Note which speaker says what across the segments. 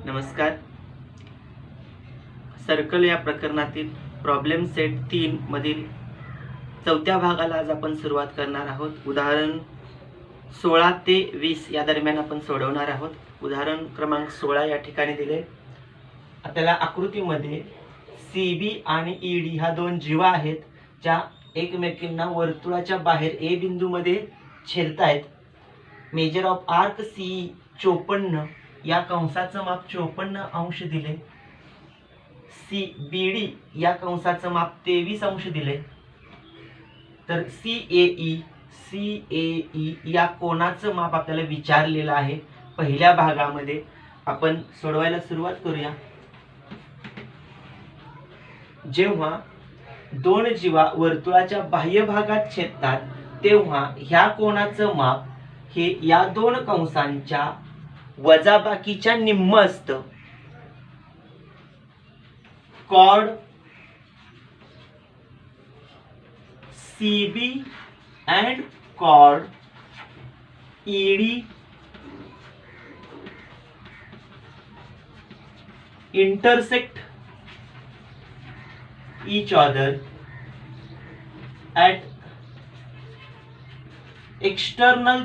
Speaker 1: नमस्कार. सर्कल या प्रकरणातील प्रॉब्लेम सेट 3 मधील चौथ्या भागाला आज आपण सुरुवात करणार आहोत. उदाहरण 16 ते 20 या दरम्यान आपण सोडवणार आहोत. उदाहरण क्रमांक 16 या ठिकाणी दिले. आपल्याला आकृतीमध्ये CB आणि ED ह्या दोन जीवा आहेत ज्या एकमेकांना वर्तुळाच्या बाहेर A बिंदूमध्ये छेदतायत. मेजर ऑफ आर्क CE 54 या कंसाचं माप 54 अंश दिले. CBD या कंसाचं माप 23 अंश दिले. तर CAE या कोणाचं माप आपल्याला विचारलेलं आहे. पहिल्या भागामध्ये आपण सोडवायला सुरुवात करूया. जेव्हा दोन जीवा वर्तुळाच्या बाह्य भागात छेदतात तेव्हा ह्या कोणाचं माप हे या दोन कंसांच्या वजाबाकीच्या निम्म असतं. Chord CB and chord ED intersect each other at external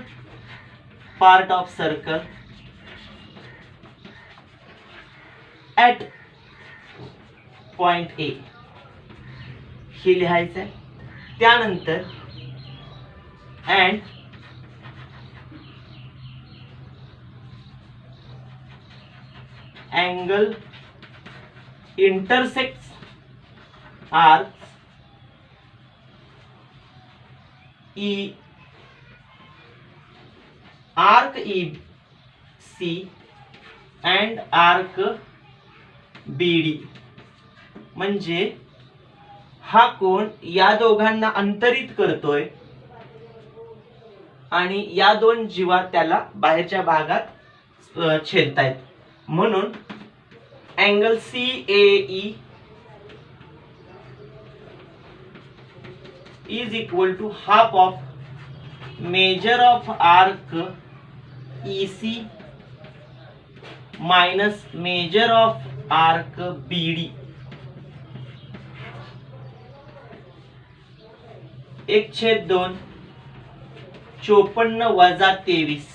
Speaker 1: part of circle at point A हे लिहायचं आहे. त्यानंतर and angle intersects arcs arc EC and arc BD म्हणजे हा कोण या दोघांना अंतरित करतोय आणि या दोन जीवा त्याला बाहेरच्या भागात छेदतायत. म्हणून angle CAE is equal to half of measure of arc EC minus measure of arc BD. 1/2 54 वजा 23.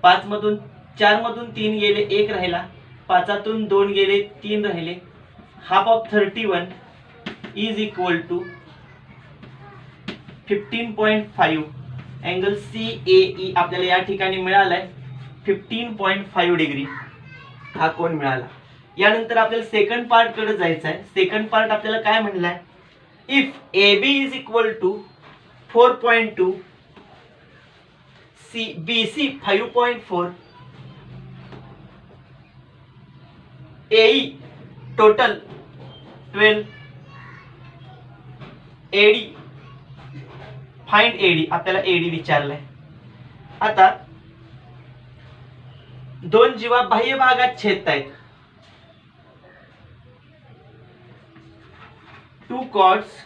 Speaker 1: 5 मधून 4 मधून 3 गेले 1 राहिला. 5तून 2 गेले 3 राहिले. Half of 31 is equal to 15.5. Angle CAE आपल्याला या ठिकाणी मिळालाय 15.5 डिग्री हा कोण मिळाला. यानंतर आपल्याला सेकंड पार्ट कडे जायचं आहे. सेकंड पार्ट आपल्याला काय म्हणलाय. If AB is equal to 4.2, BC 5.4, AE total 12, AD find AD आपल्याला AD विचारलाय. आता दोन जीवा बाह्य भागात छेदतायत. Two chords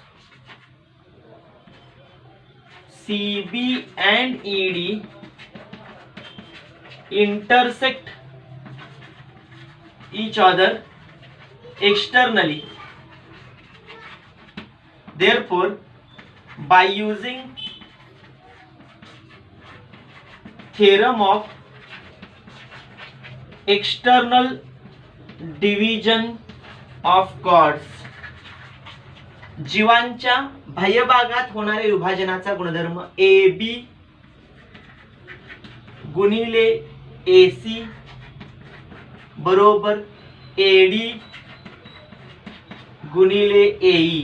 Speaker 1: CB and ED intersect each other externally. Therefore, by using theorem of external division of chords जीवांच्या बाह्य भागात होणाऱ्या विभाजनाचा गुणधर्म AB गुणिले AC बरोबर AD गुणिले AE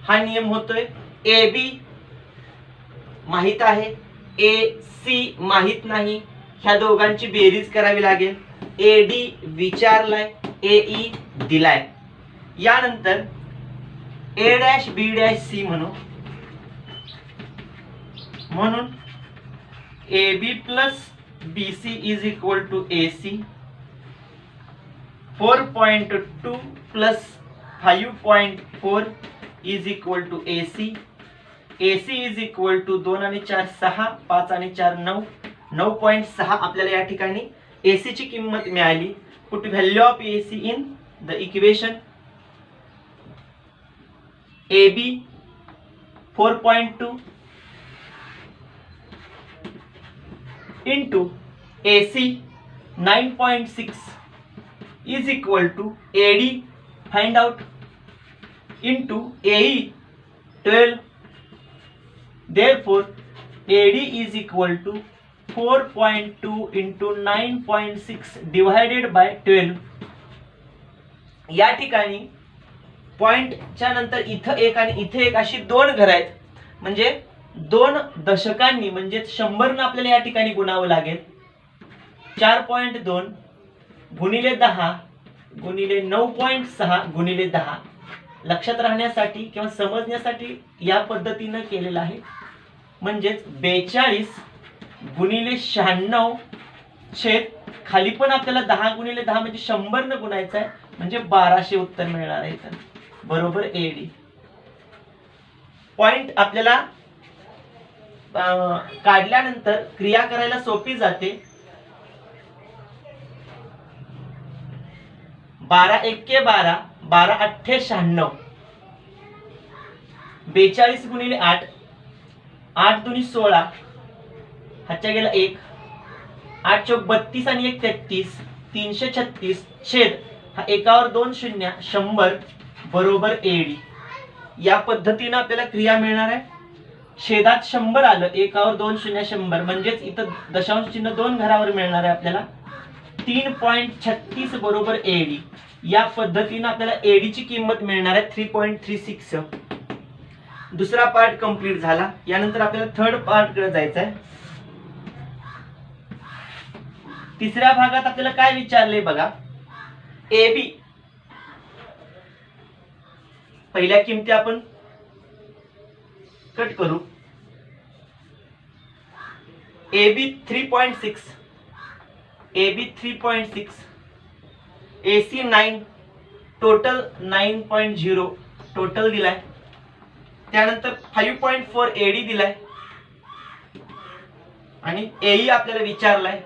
Speaker 1: हा नियम होतोय. AB माहित आहे, AC माहित नाही. ह्या दोघांची बेरीज करावी लागेल. AD विचारलाय, AE दिलाय. यानंतर A', B', C म्हणून AB plus BC is equal to AC. 4.2 plus 5.4 is equal to AC. AC is equal to 2 आणि 4 6, 5 आणि 4 9, 9.6 आपल्याला या ठिकाणी AC ची किंमत मिळाली. Put value of AC in the equation. AB 4.2 into AC 9.6 is equal to AD find out into AE 12. Therefore AD is equal to 4.2 into 9.6 divided by 12. या ठिकाणी पॉइंटच्या नंतर इथं एक आणि इथे एक अशी दोन घरं आहेत, म्हणजे 2 दशकांनी म्हणजे 100 न आपल्याला या ठिकाणी गुणावं लागेल. 4.2 गुणिले 10 गुणिले 9.6 गुणिले 10. लक्षात राहण्यासाठी किंवा समजण्यासाठी या पद्धतीनं केलेलं आहे. म्हणजेच 42 गुणिले 96 छेद खाली पण आपल्याला 10 गुणिले 10 म्हणजे 100 न गुणायचं आहे, म्हणजे 1200 उत्तर मिळणार आहे. तर बरोबर AD. पॉइंट आपल्याला काढल्यानंतर क्रिया करायला सोपी जाते. 12 एके 12 12 अठ्ठे 96. 42 गुणिले 8 8 दुनी 16 हाच्या गेला 1 8 चौक 32 आणि 1 33 336 छेद हा एकावर 2 शून्य 100 बरोबर AD. या पद्धतीने आपल्याला क्रिया मिळणार आहे. छेदात 100 आलं, एकावर 2 शून्य 100 म्हणजेच इथं दशांश चिन्ह 2 घरावर मिळणार आहे आपल्याला. 3.36 बरोबर AD. या पद्धतीने आपल्याला AD ची किंमत मिळणार आहे 3.36. दुसरा पार्ट कंप्लीट झाला. यानंतर आपल्याला थर्ड पार्ट कडे जायचं आहे. तिसऱ्या भागात आपल्याला काय विचारले बघा. AB पहिल्या किमती आपण कट करू. AB 3.6 AB 3.6 AC 9 total 9.0 total दिलाय. त्यानंतर 5.4 AD दिलाय आणि AE आपल्याला विचारलाय.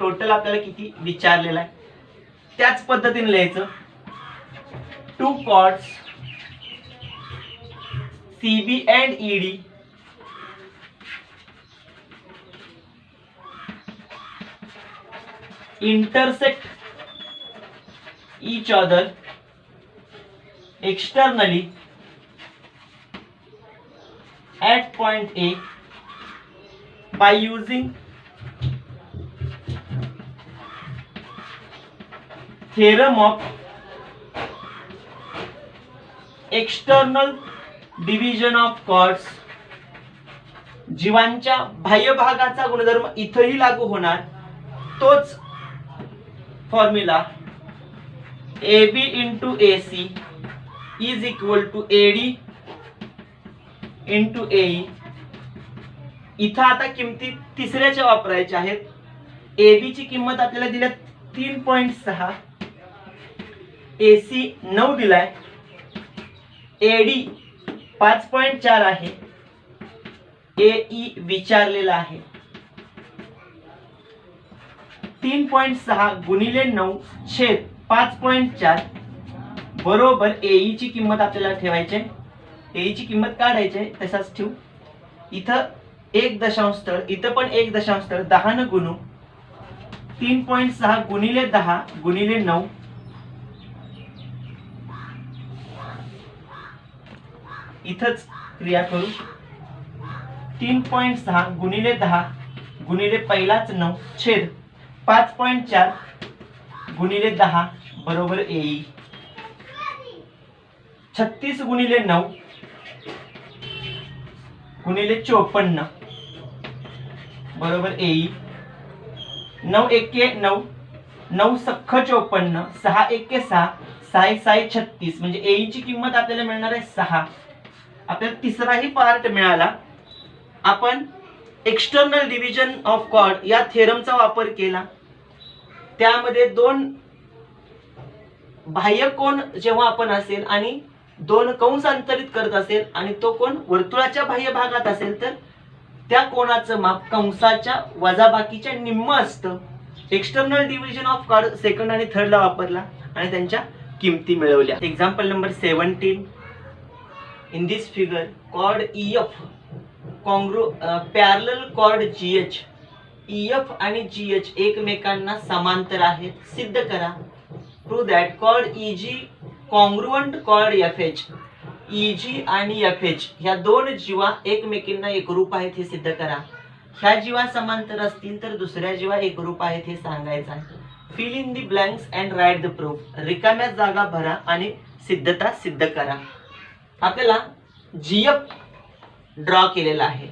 Speaker 1: टोटल आपल्याला किती विचारलेला आहे. त्याच पद्धतीने लिहायचं. 2 chords CB and ED intersect each other externally at point A by using theorem of external division of chords. जीवांच्या बाह्य भागाचा गुणधर्म इथेही लागू होणार. तोच formula AB into AC is equal to AD into AE. इथं आता किमती तिसऱ्याच्या वापरायच्या आहेत. AB ची किंमत आपल्याला दिल्या 3.6, AC 9 दिलाय, AD 5.4 आहे, AE विचारलेला आहे. 3.6 गुणिले 9 छेद 5.4 बरोबर AE ची किंमत आपल्याला ठेवायची आहे. AE ची किंमत काढायची आहे, तसाच ठेवू. इथं 1 दशांश स्थळ, इथं पण 1 दशांश स्थळ, 10 न गुणू. 3.6 गुणिले 10 गुणिले 9 इथंच क्रिया करू. 3.6 गुणिले 10 गुणिले पहिलाच 9 छेद 5.4 गुणिले 10 बरोबर AE. 36 गुणिले 9 गुणिले 54 बरोबर AE. 9 एके 9 9 सख्ख 54 6 एके 6 6 6 36 म्हणजे AE ची किंमत आपल्याला मिळणार आहे 6. आपल्याला तिसराही पार्ट मिळाला. आपण एक्सटर्नल डिव्हिजन ऑफ कॉर्ड या थेरमचा वापर केला. त्यामध्ये 2 बाह्य कोन जेव्हा आपण असेल आणि 2 कंस अंतरित करत असेल आणि तो कोन वर्तुळाच्या बाह्य भागात असेल तर त्या कोणाचं माप कंसाच्या वजाबाकीच्या निम्म असतं. External division of chord second आणि थर्डला वापरला आणि त्यांच्या किमती मिळवल्या. Example number 17. In this figure chord EF parallel chord GH. EF आणि GH एकमेकांना समांतर आहेत, सिद्ध करा. Prove that chord EG congruent chord FH. EG आणि FH ह्या दोन जीवा एकमेकींना एकरूप आहेत हे सिद्ध करा. ह्या जीवा समांतर असतील तर दुसऱ्या जीवा एकरूप आहेत हे सांगायचं आहे. Fill in the blanks and write the proof. रिकाम्या जागा भरा आणि सिद्धता सिद्ध करा. आपल्याला GF ड्रॉ केलेला आहे.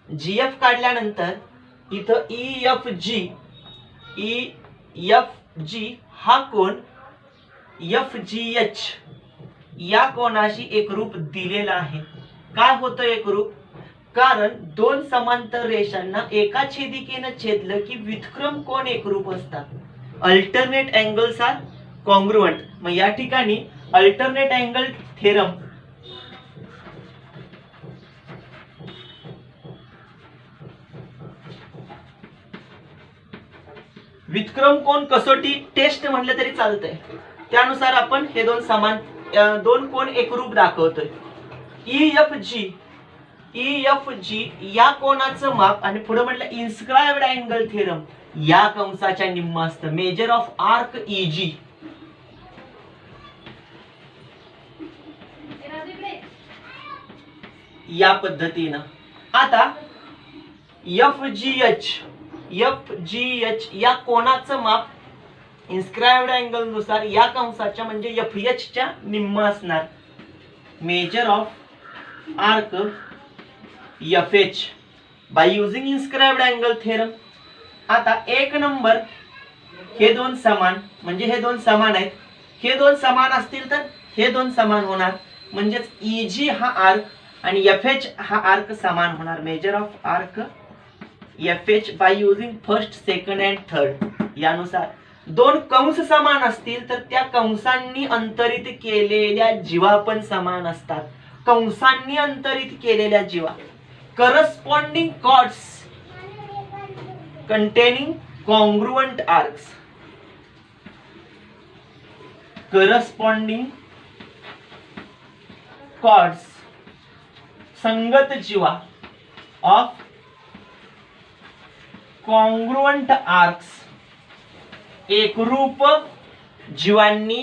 Speaker 1: GF काढल्यानंतर इथं EFG हा कोण FGH या कोणाशी एकरूप दिलेला आहे. काय होतं एकरूप? कारण दोन समांतर रेषांना एका छेदिकेनं छेदलं की व्युत्क्रम कोण एकरूप असतात. Alternate angles are congruent. मग या ठिकाणी अल्टरनेट अँगल थेरम व्युत्क्रम कोण कसोटी टेस्ट म्हटलं तरी चालतंय. त्यानुसार आपण हे दोन कोण एकरूप दाखवतोय. EFG या कोणाचं माप आणि पुढे म्हटलं इन्स्क्राइब्ड अँगल थेरम या कंसाच्या निम्म असतं. Measure of arc EG. या पद्धतीनं आता FGH या कोणाचं माप इन्स्क्राइब्ड अँगल नुसार या कंसाच्या म्हणजे FH च्या निम्म असणार. Measure of arc FH by using inscribed angle theorem. आता एक नंबर हे दोन समान म्हणजे हे दोन समान आहेत. हे दोन समान असतील तर हे दोन समान होणार म्हणजेच EG हा आर्क आणि FH हा आर्क समान होणार. Measure of arc FH by using first second and third. यानुसार दोन कंस समान असतील तर त्या कंसांनी अंतरित केलेल्या जीवा पण समान असतात. कंसांनी अंतरित केलेल्या जीवा corresponding chords containing congruent arcs. Corresponding chords संगत जीवा ऑफ कॉन्ग्रुएंट आर्क्स एकरूप जीवांनी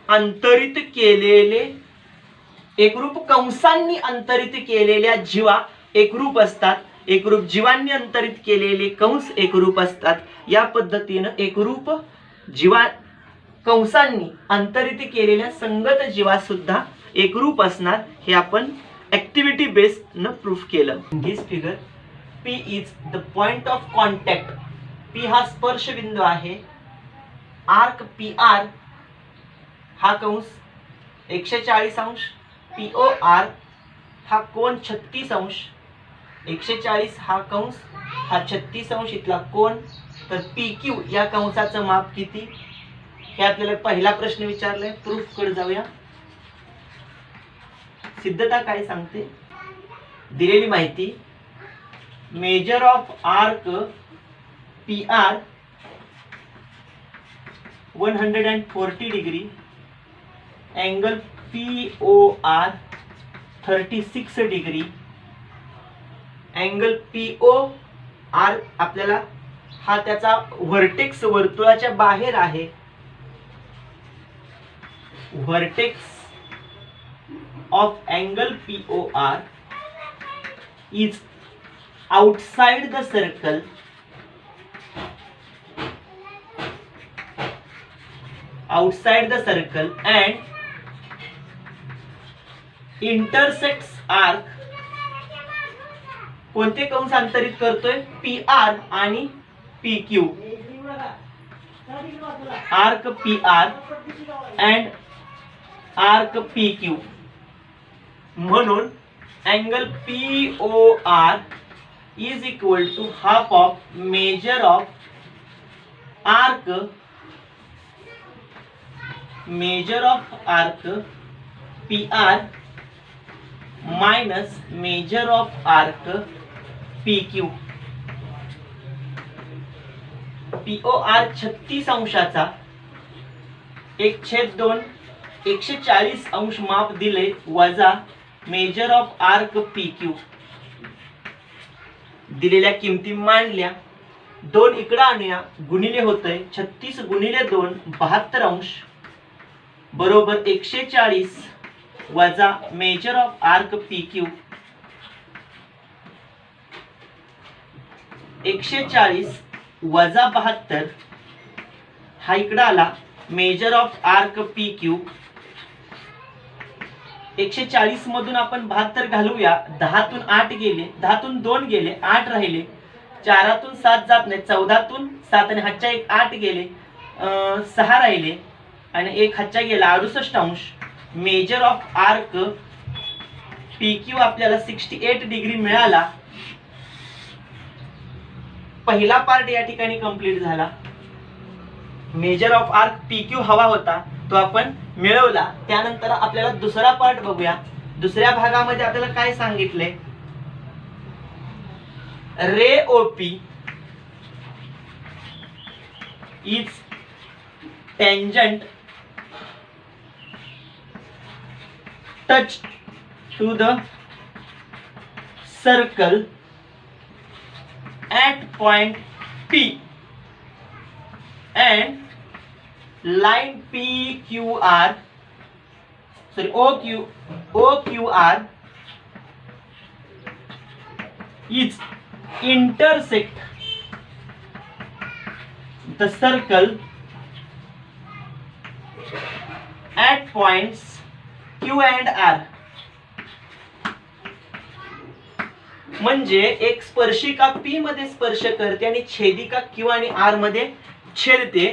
Speaker 1: अंतरित केलेले एकरूप कंसांनी अंतरित केलेल्या जीवा एकरूप असतात. एकरूप जीवांनी अंतरित केलेले कंस एकरूप असतात. या पद्धतीनं एकरूप जीवा कंसांनी अंतरित केलेल्या संगत जीवा सुद्धा एकरूप असणार हे आपण ऍक्टिव्हिटी बेस न प्रूफ केलं. This figure P is the point of contact. P हा स्पर्श बिंदू आहे. आर्क PR हा कंस 140 अंश. POR हा कोण 36 अंश. 140 हा कंस हा 36 अंश इथला कोण. तर PQ या कंसाचं माप किती हे आपल्याला पहिला प्रश्न विचारलाय. प्रूफ कडे जाऊया. सिद्धता काय सांगते? दिलेली माहिती measure of arc PR 140 degree. Angle POR 36 degree. Angle POR आपल्याला हा त्याचा व्हर्टेक्स वर्तुळाच्या बाहेर आहे. Vertex of angle POR is outside the circle and intersects arc. कोणते कंस अंतरित करतोय? PR आणि PQ. Arc PR and arc PQ. म्हणून angle POR is equal to half of measure of arc PR minus measure of arc P Q. POR 36 अंशाचा 1/2 140 अंश माप दिले वजा मेजर ऑफ आर्क PQ. दिलेल्या किमती मांडल्या, 2 इकडे आणूया, गुणिले होतंय 36 गुणिले 2 72 अंश बरोबर 140 वजा मेजर ऑफ आर्क PQ. 140 वजा 72 हा इकडे आला, मेजर ऑफ आर्क PQ. 140 मधून आपण 72 घालूया, 10 तून 8 गेले, 10 तून 2 गेले, 8 राहिले, 4 तून 7 जात नाही, 14 तून 7 आणि हातच्या 1 8 गेले, 6 राहिले आणि 1 हातच्या गेला 68 अंश. मेजर ऑफ आर्क PQ आपल्याला 68 डिग्री मिळाला. पहिला पार्ट या ठिकाणी कंप्लीट झाला. मेजर ऑफ आर्क PQ हवा होता तो आपण मिळवला. त्यानंतर आपल्याला दुसरा पार्ट बघूया. दुसऱ्या भागामध्ये आपल्याला काय सांगितले, ray OP is tangent touch to the circle at point P and line OQR is intersect the circle at points Q and R. म्हणजे एक स्पर्शिका P मध्ये स्पर्श करते आणि छेदिका Q आणि R मध्ये छेदते.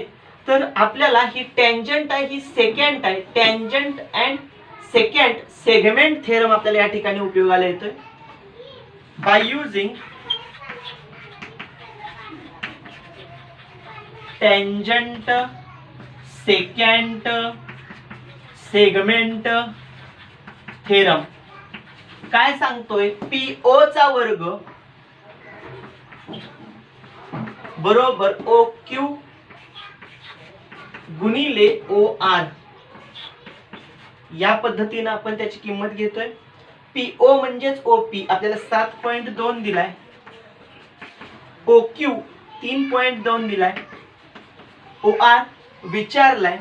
Speaker 1: तर आपल्याला ही टेंजंट आहे, ही सेकंड आहे. Tangent and second segment theorem आपल्याला या ठिकाणी उपयोगाला येतोय. By using tangent second segment theorem काय सांगतोय, PO चा वर्ग बरोबर OQ गुणिले OR. या पद्धतीने आपण त्याची किंमत घेतोय. PO म्हणजेच OP आपल्याला 7.2 दिलाय, OQ 3.2 दिलाय, OR विचारलाय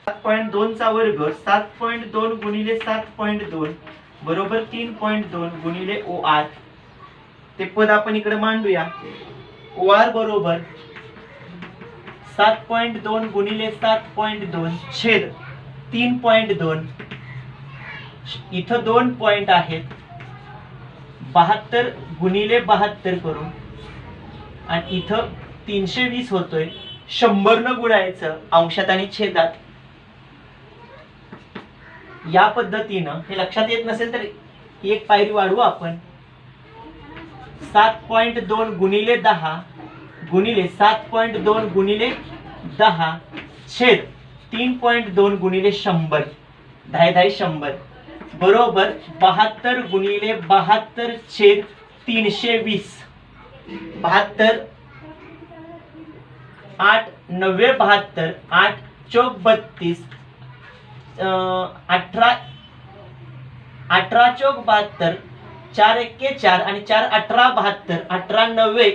Speaker 1: 7.2 चा वर्ग 7.2 गुणिले 7.2 बरोबर 3.2 गुणिले OR. ते पद आपण इकडे मांडूया. OR बरोबर 7.2 गुणिले 7.2 छेद 3.2. इथं 2 पॉइंट आहेत, 72 गुणिले 72 करू आणि इथं 320 होतोय. 100 न गुणायचं अंशात आणि छेदात. या पद्धतीनं हे लक्षात येत नसेल तर एक पायरी वाढवू आपण. 7.2 गुणिले 10 गुणिले 7.2 गुणिले 10 छेद 3.2 गुणिले 100 10 100 बरोबर 72 गुणिले 72 छेद 320. 72 8 9 72 8 चौक 32 18 चौक 72 4 1 4 आणि 4 18 72 18 9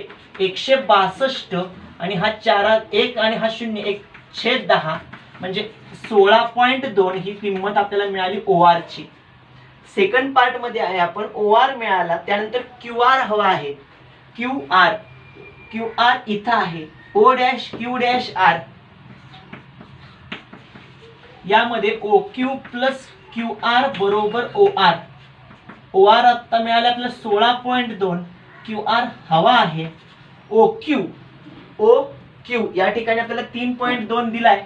Speaker 1: 162 आणि हा 4 1 आणि हा 0 1 छेद 10 म्हणजे 16.2 ही किंमत आपल्याला मिळाली OR ची. सेकंड पार्ट मध्ये आहे आपण OR मिळाला. त्यानंतर QR हवा आहे. QR इथं आहे, O'Q' R. यामध्ये OQ प्लस QR बरोबर OR आता मिळाला आपल्याला 16.2. QR हवा आहे. OQ या ठिकाणी आपल्याला 3.2 दिलाय.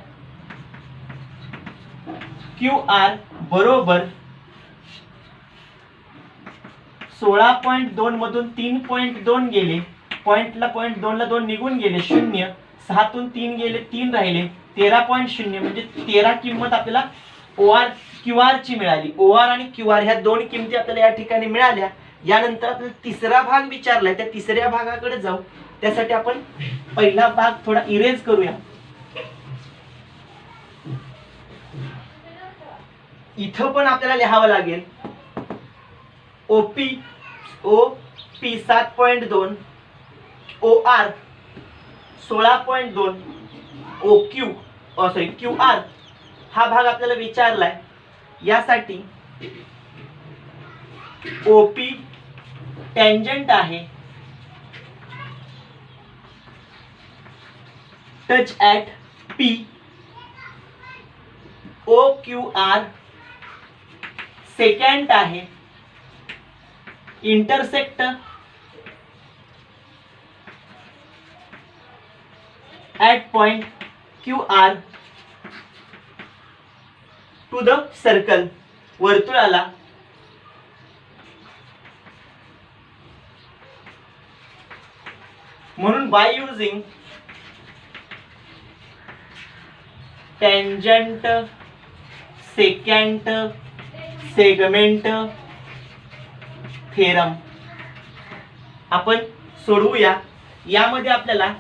Speaker 1: QR बरोबर 16.2 मधून 3.2 गेले, पॉइंटला 2 ला 2 निघून गेले, 0 6 तून 3 गेले, 3 राहिले, 13.0 म्हणजे 13 किंमत आपल्याला QR ची मिळाली. OR आणि QR ह्या दोन किमती आपल्याला या ठिकाणी मिळाल्या. यानंतर आपल्याला तिसरा भाग विचारलाय, त्या तिसऱ्या भागाकडे जाऊ. त्यासाठी आपण पहिला भाग थोडा इरेज करूया. इथं पण आपल्याला लिहावं लागेल ओपी 7.2, OR 16.2, QR हा भाग आपल्याला विचारलाय. यासाठी ओपी टँजंट आहे, touch at P, OQR secant आहे, intersect at point QR to the circle, वर्तुळाला. म्हणून by using tangent secant segment theorem आपण सोडवूया. यामध्ये आपल्याला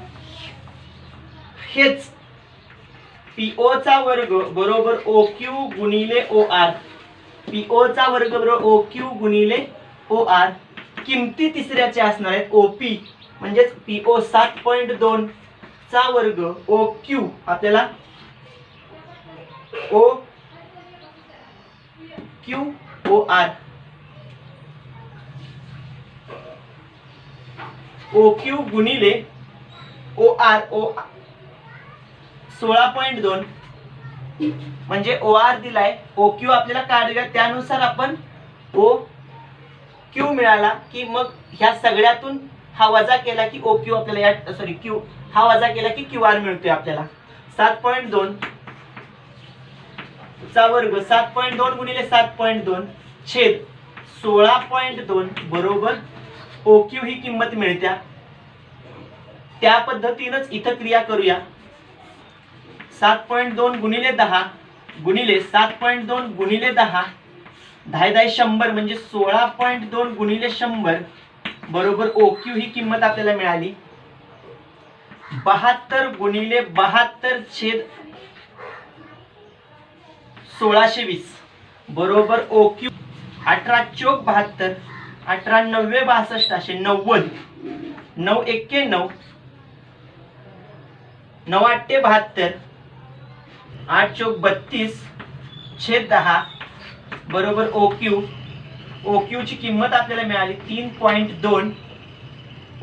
Speaker 1: हेच PO चा वर्ग बरोबर OQ गुणिले OR, PO चा वर्ग बरोबर OQ गुणिले OR. किमती तिसऱ्याचे असणार आहेत. OP म्हणजेच PO 7.2 चा वर्ग OQ आपल्याला OR OQ गुणिले OR 16.2 म्हणजे OR दिलाय, OQ आपल्याला काढूया. त्यानुसार आपण OQ मिळाला की मग ह्या सगळ्यातून हा वजा केला की OQ आपल्याला Q हा वजा केला की QR मिळतोय आपल्याला. 7.2 चा वर्ग 7.2 गुणिले 7.2 छेद 16.2 बरोबर OQ ही किंमत मिळत्या. त्या पद्धतीनेच इथं क्रिया करूया. 7.2 गुणिले 10 गुणिले 7.2 गुणिले 10, 10 100 म्हणजे 16.2 गुणिले 100 बरोबर OQ ही किंमत आपल्याला मिळाली. 72 गुणिले 72 छेद 1620 बरोबर OQ 18 चोक 72, 18 90 62 असे 90, 9 1 9, 9 8 72, 8 चोक 32 छेद 10 बरोबर OQ ची किंमत आपल्याला मिळाली 3.2.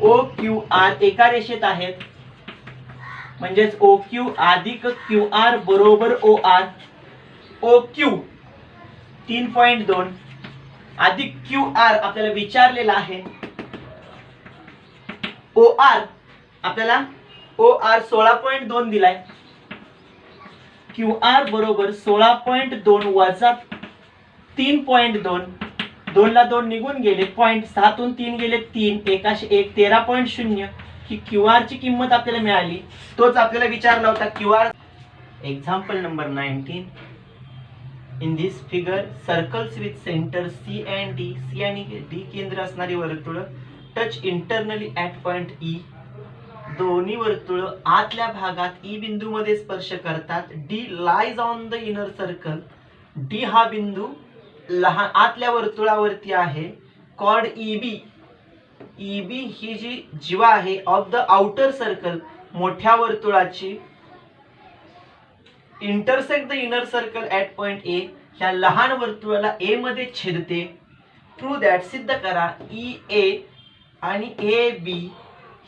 Speaker 1: OQR एका रेषेत आहेत म्हणजेच OQ अधिक QR बरोबर OR. OQ 3.2 अधिक QR आपल्याला विचारलेला आहे. OR आपल्याला OR 16.2 दिलाय. QR बरोबर 16.2 वजा 3.2, 2 ला 2 निघून गेले, पॉइंट 6 तून 3 गेले 3, 1 13.0 ही QR ची किंमत आपल्याला मिळाली. तोच आपल्याला विचारला होता QR. Example number 19. In this figure circles with centre C and D, C आणि D केंद्र असणारी वर्तुळ touch internally at point E. दोन्ही वर्तुळ आतल्या भागात E बिंदू मध्ये स्पर्श करतात. D lies on the inner circle. D हा बिंदू लहान आतल्या वर्तुळावरती आहे. कॉर्ड EB ही जी जीवा आहे ऑफ द आउटर सर्कल मोठ्या वर्तुळाची intersect the inner circle at point A ह्या लहान वर्तुळाला A मध्ये छेदते. प्रूव्ह दॅट सिद्ध करा EA आणि AB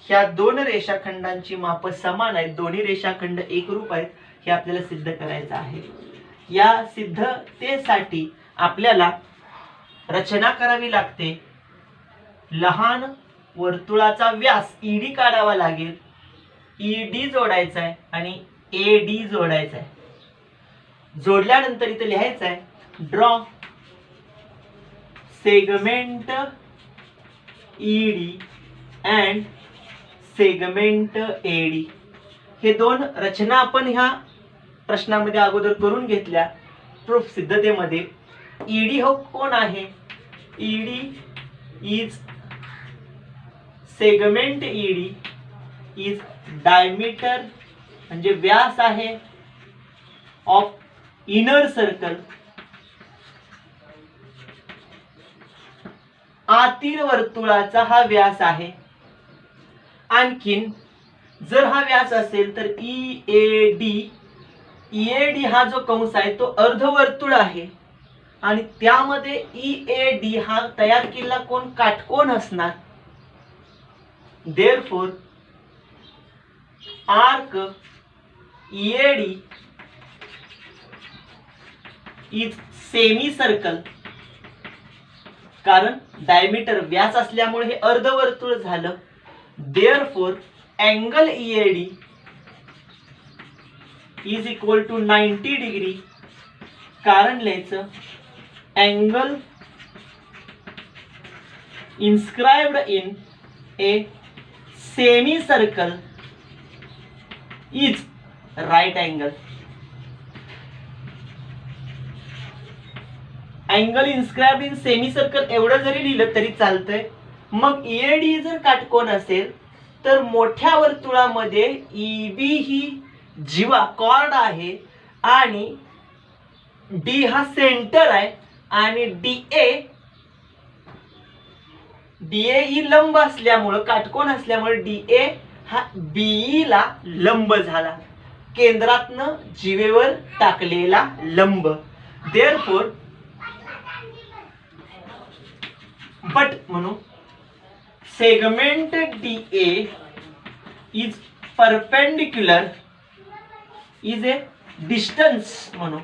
Speaker 1: ह्या दोन रेषाखंडांची माप समान आहेत, दोन्ही रेषाखंड एकरूप आहेत हे आपल्याला सिद्ध करायचं आहे. या सिद्धतेसाठी आपल्याला रचना करावी लागते. लहान वर्तुळाचा व्यास ED काढावा लागेल, ED जोडायचा आहे आणि AD जोडायचा आहे. जोडल्यानंतर इथे लिहायचं आहे draw segment ED and segment AD. हे दोन रचना आपण ह्या प्रश्नामध्ये अगोदर करून घेतल्या प्रूफ सिद्धतेमध्ये. ED हो कोण आहे? ED is segment ED is diameter म्हणजे व्यास आहे ऑफ इनर सर्कल, आतील वर्तुळाचा हा व्यास आहे. आणखीन जर हा व्यास असेल तर ईएडी हा जो कंस आहे तो अर्धवर्तुळ आहे आणि त्यामध्ये ईएडी हा तयार केलेला कोण काटकोन असणार. Therefore arc EAD is semi circle, कारण डायमीटर व्यास असल्यामुळे हे अर्धवर्तुळ झालं. Therefore angle EAD is equal to 90 degree, कारण लिहायचं angle inscribed in a semi circle is right angle. Angle inscribed in semi circle एवढं जरी लिहिलं तरी चालतंय. मग ईएडी जर काटकोन असेल तर मोठ्या वर्तुळामध्ये ईबी ही जीवा कॉर्ड आहे आणि डी हा सेंटर आहे आणि डीए ही लंब असल्यामुळं काटकोन असल्यामुळे डीए हा बीई ला लंब झाला, केंद्रातनं जीवेवर टाकलेला लंब. देअरफॉर बट म्हणू segment DA is perpendicular is a distance म्हणू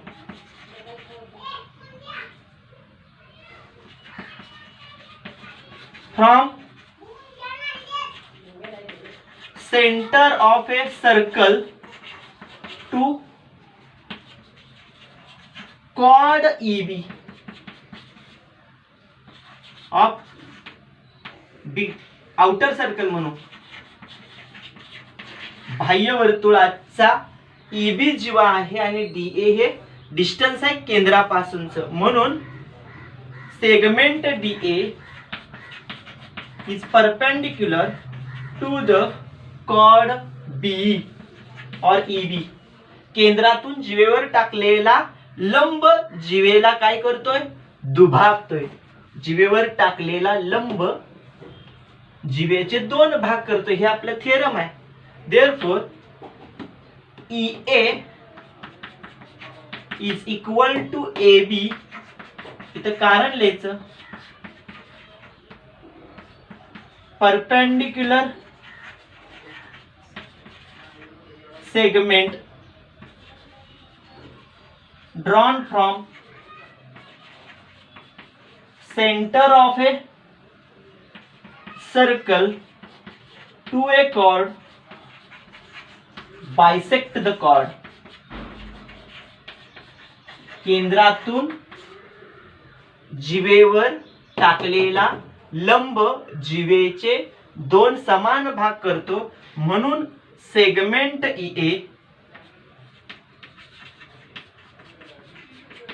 Speaker 1: from centre of a circle to chord EB of B outer circle म्हणू बाह्य वर्तुळाचा ईबी जीवा आहे आणि डीए हे डिस्टन्स आहे केंद्रापासूनचं. म्हणून segment DA is perpendicular to the chord BE और ईबी. केंद्रातून जीवेवर टाकलेला लंब जीवेला काय करतोय, दुभागतोय. जीवेवर टाकलेला लंब जीवेचे दोन भाग करतोय, हे आपलं थेरम आहे. Therefore EA is equal to AB. इथं कारण लिहायचं perpendicular segment drawn from center of a circle to a chord, bisect the chord. केंद्रातून जीवेवर टाकलेला लंब जीवेचे दोन समान भाग करतो. म्हणून segment EA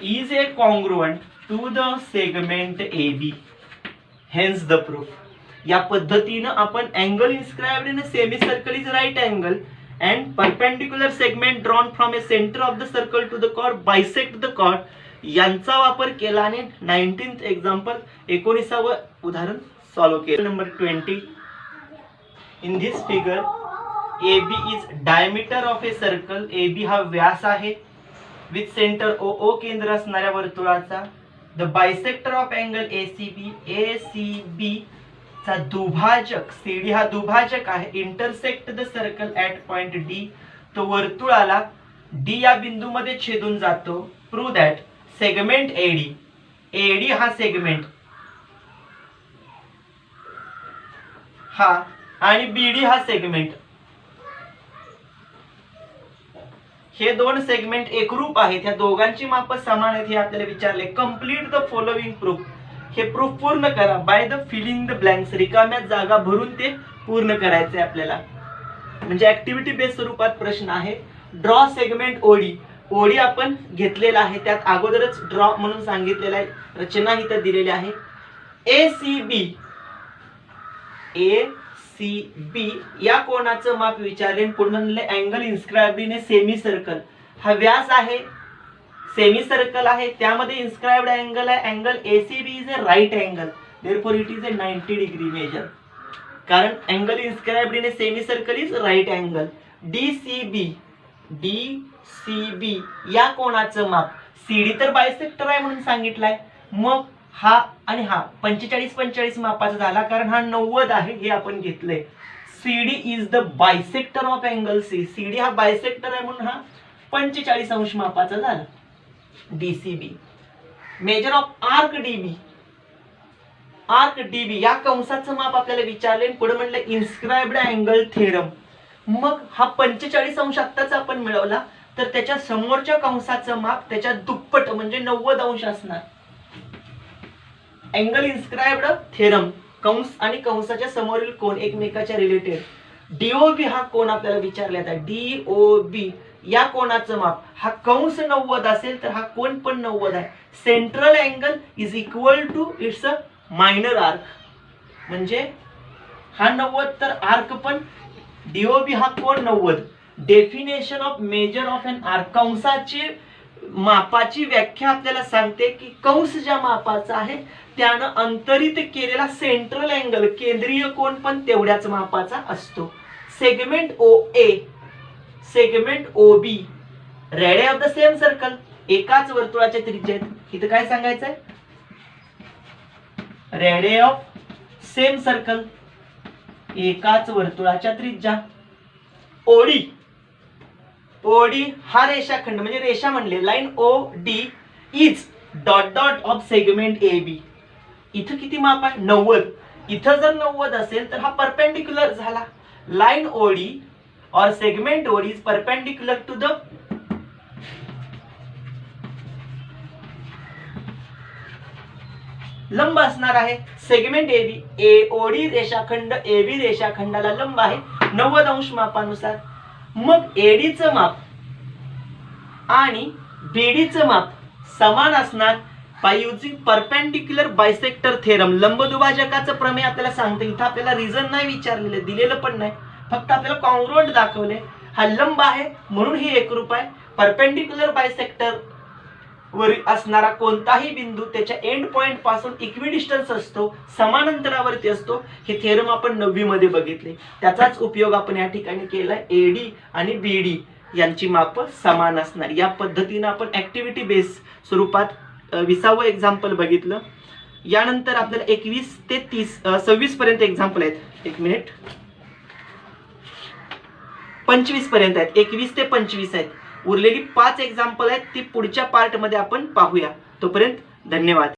Speaker 1: is a congruent to the segment AB. Hence the proof. या पद्धतीनं आपण angle inscribed in a semicircle is right angle and perpendicular segment drawn from a center of the circle to the chord bisect the chord यांचा वापर केला आणि 19th example 19वे उदाहरण solve केलं. Number 20. In this figure AB is diameter of a circle. AB हा व्यास आहे with center OO केंद्र असणाऱ्या वर्तुळाचा. The bisector of angle ACB चा दुभाजक CD हा दुभाजक आहे. intersect the circle at point D. तो वर्तुळाला D या बिंदूमध्ये छेदून जातो. Prove that segment AD हा सेगमेंट हा आणि BD हा सेगमेंट, हे दोन सेगमेंट एकरूप आहेत. ह्या दोघांची माप समान आहेत हे आपल्याला विचारले. Complete the following proof. हे प्रूफ पूर्ण करा by the filling the blanks. रिकाम्या जागा भरून ते पूर्ण करायचे आपल्याला. म्हणजे ऍक्टिव्हिटी बेस्ड स्वरूपात प्रश्न आहे. Draw segment OD. ओडी आपण घेतलेला आहे, त्यात अगोदरच ड्रॉ म्हणून सांगितलेला आहे. रचना इथं दिलेली आहे. ACB ACB या कोणाचं माप विचारले. पुढे म्हणले angle inscribed in a semi circle. हा व्यास आहे, सेमी सर्कल आहे, त्यामध्ये इन्स्क्राइब्ड अँगल आहे. Angle ACB is a right angle, therefore it is a 90 degree measure. कारण angle inscribed in a semi circle is right angle. DCB या कोणाचं माप, CD तर बायसेक्टर आहे म्हणून सांगितलंय. मग हा आणि हा 45-45 मापाचा झाला, कारण हा 90 आहे हे आपण घेतलंय. CD is the bisector of angle C. CD हा बायसेक्टर आहे म्हणून हा 45 अंश मापाचा झाला. DCB. Measure of arc DB. Arc DB या कंसाचं माप आपल्याला विचारले. पुढे म्हणलं इन्स्क्राइब्ड अँगल थेरम. मग हा 45 अंश आत्ताच आपण मिळवला, तर त्याच्या समोरच्या कंसाचं माप त्याच्या दुप्पट म्हणजे 90 अंश असणार. अँगल इन्स्क्राइब्ड थेरम, कंस आणि कंसाच्या समोरील कोन एकमेकाच्या रिलेटेड. DOB हा कोन आपल्याला विचारला आहे. DOB या कोणाचं माप, हा कंस 90 असेल तर हा कोन पण 90 आहे. Central angle is equal to its a minor arc. म्हणजे हा 90 तर आर्क पण, DOB हा कोन 90. Definition of measure of an arc, कंसाची मापाची व्याख्या आपल्याला सांगते की कंस ज्या मापाचा आहे त्यानं अंतरित केलेला सेंट्रल अँगल केंद्रीय कोन पण तेवढ्याच मापाचा असतो. Segment OA, segment OB, radius of the same circle, एकाच वर्तुळाच्या त्रिज्येत. इथं काय सांगायचंय, रेडियस ऑफ सेम सर्कल, एकाच वर्तुळाच्या त्रिज्या. OD हा रेषाखंड म्हणजे रेषा म्हणले, line OD is dot dot of segment AB. इथं किती माप आहे, 90. इथं जर 90 असेल तर हा परपेंडिक्युलर झाला. लाईन OD और segment OD is perpendicular to the लंब असणार आहे. सेगमेंट OD रेषाखंड AB रेषाखंडाला लंब आहे 90 अंश मापानुसार. मग ADचं माप आणि BDचं माप समान असणार by using perpendicular bisector theorem. लंबदुभाजकाचं प्रमेय आपल्याला सांगते. इथं आपल्याला रिझन नाही विचारलेलं, दिलेलं पण नाही, फक्त आपल्याला कॉन्ग्रुएंट दाखवले. हा लंब आहे म्हणून ही एकरूप आहे. परपेंडिक्युलर बायसेक्टर वर असणारा कोणताही बिंदू त्याच्या एंड पॉइंट पासून इक्विडिस्टन्स असतो, समान अंतरावरती असतो. हे थेरम आपण 9वी मध्ये बघितले, त्याचाच उपयोग आपण या ठिकाणी केलाय. AD आणि BD यांची माप समान असणार. या पद्धतीने आपण ऍक्टिव्हिटी बेस स्वरूपात 20वे एक्झाम्पल बघितलं. यानंतर आपल्याला 21 ते 26 पर्यंत एक्झाम्पल आहेत. 1 मिनिट, 25 पर्यंत आहेत. 21 ते 25 आहेत. उरलेली 5 एक्झाम्पल आहेत ती पुढच्या पार्ट मध्ये आपण पाहूया. तोपर्यंत धन्यवाद.